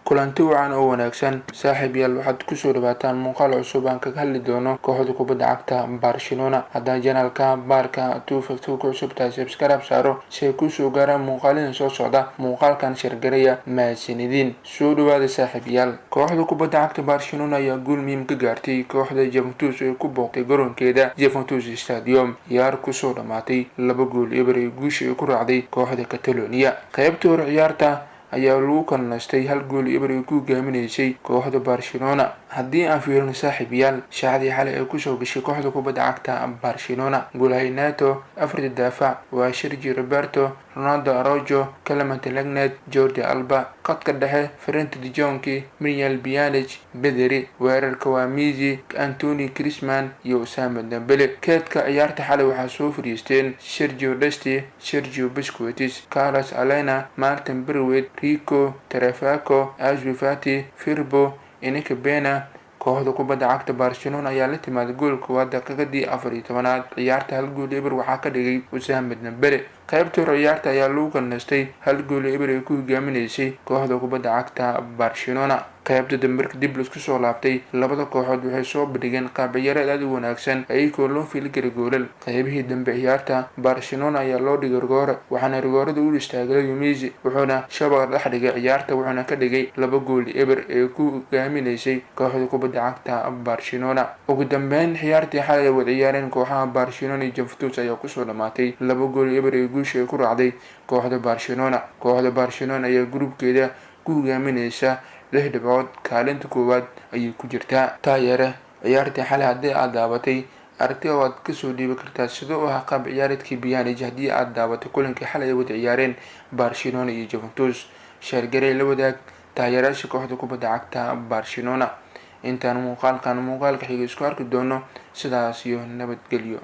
kulanti wacan oo wanaagsan saaxiibayaal waxaad ku soo dhawaataan muuqaal cusub aan kaga hadli doono kooxda kubadda cagta Barcelona. haddii janaalka Barca 252 ku cusub tahay subscribe saaro si ay ku soo gaaraan muuqaalada soo socda. muuqaalkan shirgaraya mahadsanidin. soo dhawaada saaxiibayaal. kooxda kubadda cagta Barcelona ayaa guul muhiim ka gaartay kooxda Juventus ee ku booqtay garoonkeeda Juventus Stadium. ciyaar ku soo dhamaatay 2 gool ay guusha ku raacday kooxda Catalonia. qaybtii hore ciyaarta ayaa lagu kalnastay 1 gool ay ku hogaaminaysay kooxda Barcelona. haddii aan fiirino saaxiibayaal, shaacadii xalay ay ku soo gashay kooxda kubadda cagta Barcelona goolhaynato afar daafac waa Sergio Roberto, Ronaldo Araujo, Clement Lenglet, Jordi Alba, qadka dhexe Frenkie de Jong, Muriel Pjanic, Pedri, weerarka waa Messi, Anthony Griezmann iyo Ousmane Dembele. keedka ciyaarta xalay waxaa soo fariisteen Sergio Dest, Sergio Busquets, Carlos Alena, Martin Braithwaite, Rico Tarafako, Ansu Fati, Firpo, Enrique Pena. kooxda kubadda cagta Barcelona ayaa la timaaday goolka daqiiqadii 14aad. ciyaarta 1 gool waxaa ka dhigay Ousmane Dembele. qaybtii hore ciyaarta ayaa lagu kalnastay 1 gool ay ku hogaaminaysay kooxda kubadda cagta Barcelona. qaybta dambe markii dib laisku soo laabtay, labada kooxood waxay soo bandhigeen qaab ciyaareed aad u wanaagsan iyagoo loo fiili karay goolal. qaybihii dambe ciyaarta Barcelona ayaa loo dhigay rigoore, waxaana rigoorada u istaagay Messi wuxuuna shabaqa dhex dhigay ciyaarta wuxuuna ka dhigay 2 gool ay ku hogaaminaysay kooxda kubadda cagta Barcelona. ugu dambeyn ciyaartii xalay wada ciyaareen kooxaha Barcelona iyo Juventus ayaa ku soo dhamaatay 2 gool ay guusha ku raacday kooxda Barcelona. kooxda Barcelona ayaa groupkeeda ku hogaaminaysa 6 dhibcood, kaalinta koowaad ayay ku jirtaa. taageere ciyaartii xalay haddii aad daabatay aragtida waad ka soo dhiibi kartaa sidoo ah qaab ciyaareedkii Pjanic haddii aad daabatay kulankii xalay wada ciyaareen Barcelona iyo Juventus. sheergaray la wadaag taageerayaasha kooxda kubadda cagta Barcelona. intaan muuqaalka xiga isku arki doono, sidaas iyo nabadgelyo.